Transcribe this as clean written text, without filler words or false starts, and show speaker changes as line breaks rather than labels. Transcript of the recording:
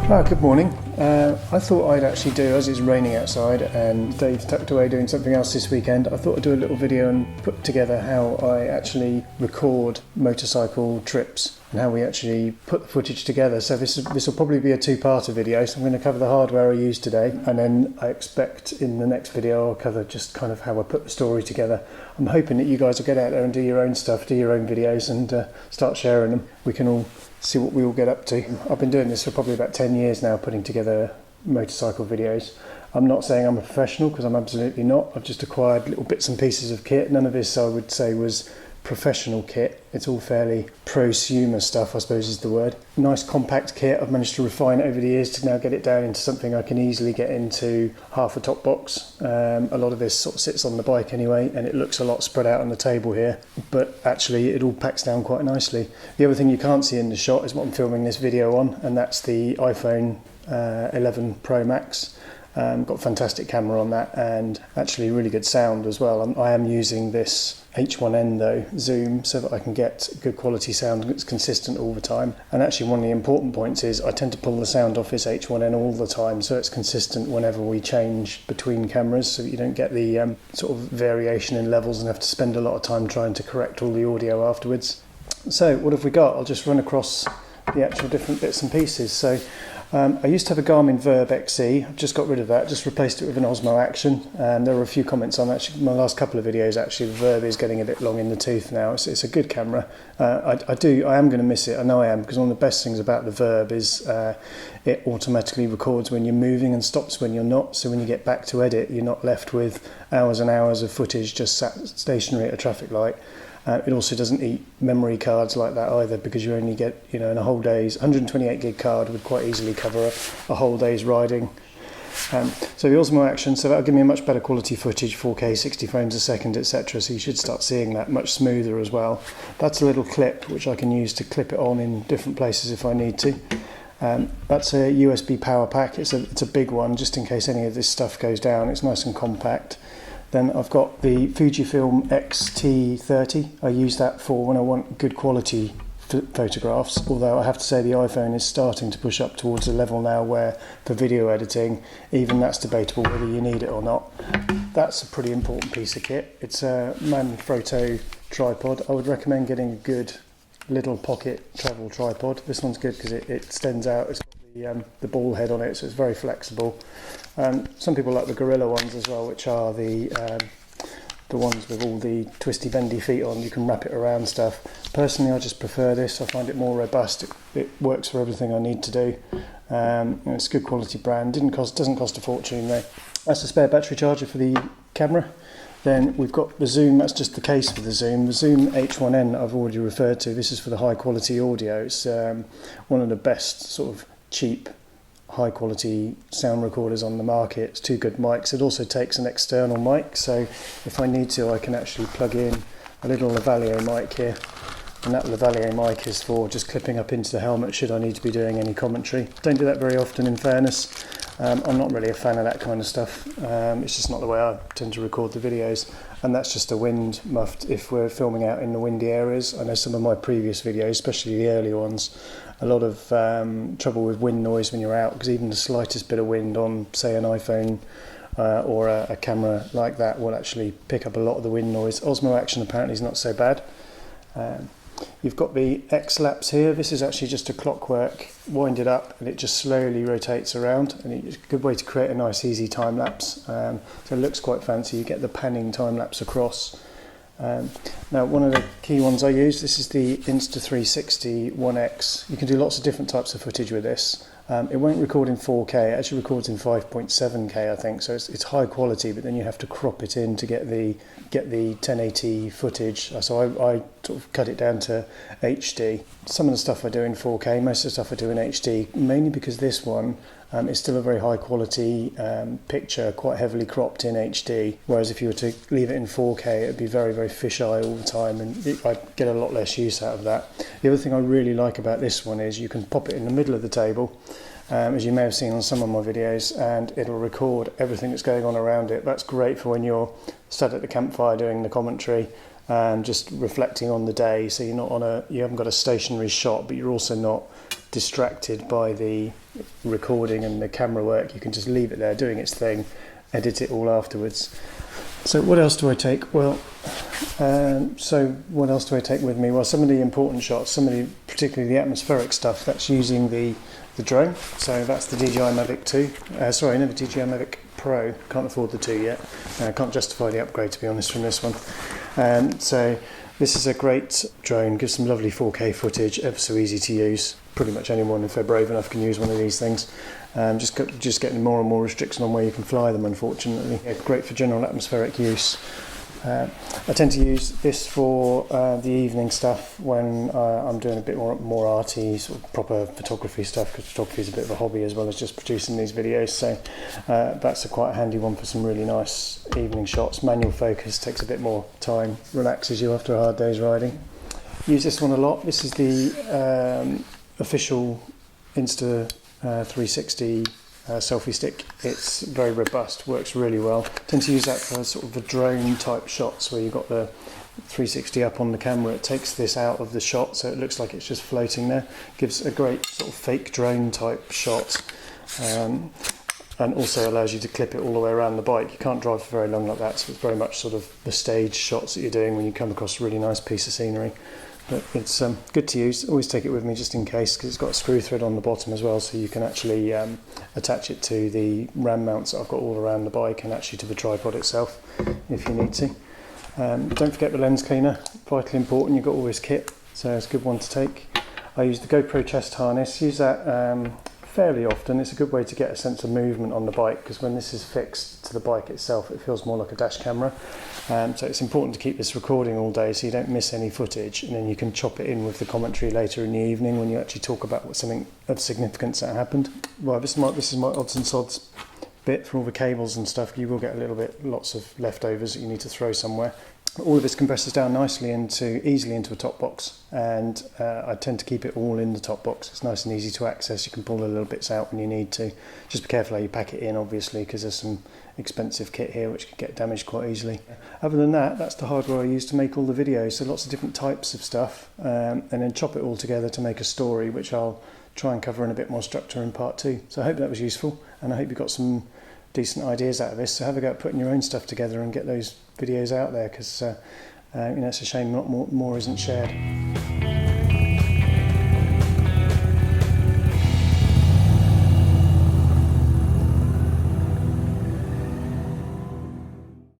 Good morning. I thought I'd actually do, as it's raining outside and Dave's tucked away doing something else this weekend, I thought I'd do a little video and put together how I actually record motorcycle trips and how we actually put the footage together. So this will probably be a two-parter video, so I'm going to cover the hardware I used today, and then I expect in the next video I'll cover just kind of how I put the story together. I'm hoping that you guys will get out there and do your own stuff, do your own videos and start sharing them. We can all see what we all get up to. I've been doing this for probably about 10 years now, putting together motorcycle videos. I'm not saying I'm a professional, because I'm absolutely not. I've just acquired little bits and pieces of kit. None of this I would say was professional kit. It's all fairly prosumer stuff, I suppose is the word. Nice compact kit. I've managed to refine it over the years to now get it down into something I can easily get into half a top box. A lot of this sort of sits on the bike anyway, and it looks a lot spread out on the table here, but actually it all packs down quite nicely. The other thing you can't see in the shot is what I'm filming this video on, and that's the iPhone 11 Pro Max. Got a fantastic camera on that, and actually really good sound as well. I am using this H1N though zoom so that I can get good quality sound that's consistent all the time. And actually one of the important points is I tend to pull the sound off this H1N all the time, so it's consistent whenever we change between cameras, so that you don't get the sort of variation in levels and have to spend a lot of time trying to correct all the audio afterwards. So what have we got? I'll just run across the actual different bits and pieces. So I used to have a Garmin Verb XE. I've just got rid of that, just replaced it with an OSMO Action. There were a few comments on actually my last couple of videos. Actually, the Verb is getting a bit long in the tooth now. It's a good camera. I am going to miss it. I know I am, because one of the best things about the Verb is it automatically records when you're moving and stops when you're not. So when you get back to edit, you're not left with hours and hours of footage just sat stationary at a traffic light. It also doesn't eat memory cards like that either, because you only get, in a whole day's 128 gig card would quite easily cover a whole day's riding. So the Osmo Action, so that'll give me a much better quality footage, 4K, 60 frames a second, etc. So you should start seeing that much smoother as well. That's a little clip which I can use to clip it on in different places if I need to. That's a USB power pack. It's a big one, just in case any of this stuff goes down. It's nice and compact. Then I've got the FUJIFILM X-T30. I use that for when I want good quality photographs, although I have to say the iPhone is starting to push up towards a level now where for video editing, even that's debatable whether you need it or not. That's a pretty important piece of kit. It's a MANFROTTO tripod. I would recommend getting a good little pocket travel tripod. This one's good because it extends out. It's got the ball head on it, so it's very flexible. Some people like the Gorilla ones as well, which are the ones with all the twisty bendy feet on. You can wrap it around stuff. Personally, I just prefer this. I find it more robust. It works for everything I need to do. It's a good quality brand. Doesn't cost a fortune though. That's a spare battery charger for the camera. Then we've got the Zoom. That's just the case for the Zoom. The Zoom H1N I've already referred to. This is for the high quality audio. It's one of the best sort of cheap high quality sound recorders on the market. It's two good mics. It also takes an external mic, so if I need to I can actually plug in a little lavalier mic here, and that lavalier mic is for just clipping up into the helmet should I need to be doing any commentary. Don't do that very often, in fairness. I'm not really a fan of that kind of stuff. It's just not the way I tend to record the videos, and that's just a wind muff if we're filming out in the windy areas. I know some of my previous videos, especially the early ones, a lot of trouble with wind noise when you're out, because even the slightest bit of wind on, say, an iPhone or a camera like that will actually pick up a lot of the wind noise. Osmo Action apparently is not so bad. You've got the X-Lapse here. This is actually just a clockwork, wind it up and it just slowly rotates around, and it's a good way to create a nice easy time lapse. So it looks quite fancy. You get the panning time lapse across. Now one of the key ones I use, this is the Insta360 1X. You can do lots of different types of footage with this. It won't record in 4K, it actually records in 5.7K I think, so it's high quality, but then you have to crop it in to get the 1080 footage. So I sort of cut it down to HD. Some of the stuff I do in 4K, most of the stuff I do in HD, mainly because this one is still a very high quality picture, quite heavily cropped in HD, whereas if you were to leave it in 4K it would be very, very fisheye all the time, and I'd get a lot less use out of that. The other thing I really like about this one is you can pop it in the middle of the table, as you may have seen on some of my videos, and it'll record everything that's going on around it. That's great for when you're sat at the campfire doing the commentary and just reflecting on the day, so you're not you haven't got a stationary shot, but you're also not distracted by the recording and the camera work. You can just leave it there doing its thing, edit it all afterwards. So what else do I take? Well, what else do I take with me? Well, some of the important shots, particularly the atmospheric stuff, that's using the drone. So that's the DJI Mavic 2. Sorry, no, the DJI Mavic Pro. Can't afford the 2 yet. Can't justify the upgrade, to be honest, from this one. So this is a great drone, gives some lovely 4K footage, ever so easy to use. Pretty much anyone, if they're brave enough, can use one of these things. Just getting more and more restriction on where you can fly them, unfortunately. Yeah, great for general atmospheric use. I tend to use this for the evening stuff when I'm doing a bit more arty, sort of proper photography stuff, because photography is a bit of a hobby as well as just producing these videos. So that's a quite handy one for some really nice evening shots. Manual focus takes a bit more time, relaxes you after a hard day's riding. Use this one a lot. This is the official Insta 360 selfie stick. It's very robust, works really well. I tend to use that for sort of the drone type shots where you've got the 360 up on the camera. It takes this out of the shot so it looks like it's just floating there. Gives a great sort of fake drone type shot, and also allows you to clip it all the way around the bike. You can't drive for very long like that, so it's very much sort of the stage shots that you're doing when you come across a really nice piece of scenery. But it's good to use. Always take it with me just in case, because it's got a screw thread on the bottom as well, so you can actually attach it to the RAM mounts that I've got all around the bike and actually to the tripod itself if you need to. Don't forget the lens cleaner, vitally important. You've got all this kit, so it's a good one to take. I use the GoPro chest harness, use that fairly often. It's a good way to get a sense of movement on the bike, because when this is fixed to the bike itself it feels more like a dash camera. So it's important to keep this recording all day so you don't miss any footage, and then you can chop it in with the commentary later in the evening when you actually talk about something of significance that happened. Well, this is my odds and sods bit for all the cables and stuff. You will get lots of leftovers that you need to throw somewhere. All of this compresses down nicely easily into a top box, and I tend to keep it all in the top box. It's nice and easy to access. You can pull the little bits out when you need to. Just be careful how you pack it in, obviously, because there's some expensive kit here which can get damaged quite easily. Other than that, that's the hardware I use to make all the videos. So lots of different types of stuff, and then chop it all together to make a story, which I'll try and cover in a bit more structure in part 2. So I hope that was useful, and I hope you got some decent ideas out of this. So have a go at putting your own stuff together and get those videos out there, because it's a shame not more isn't shared.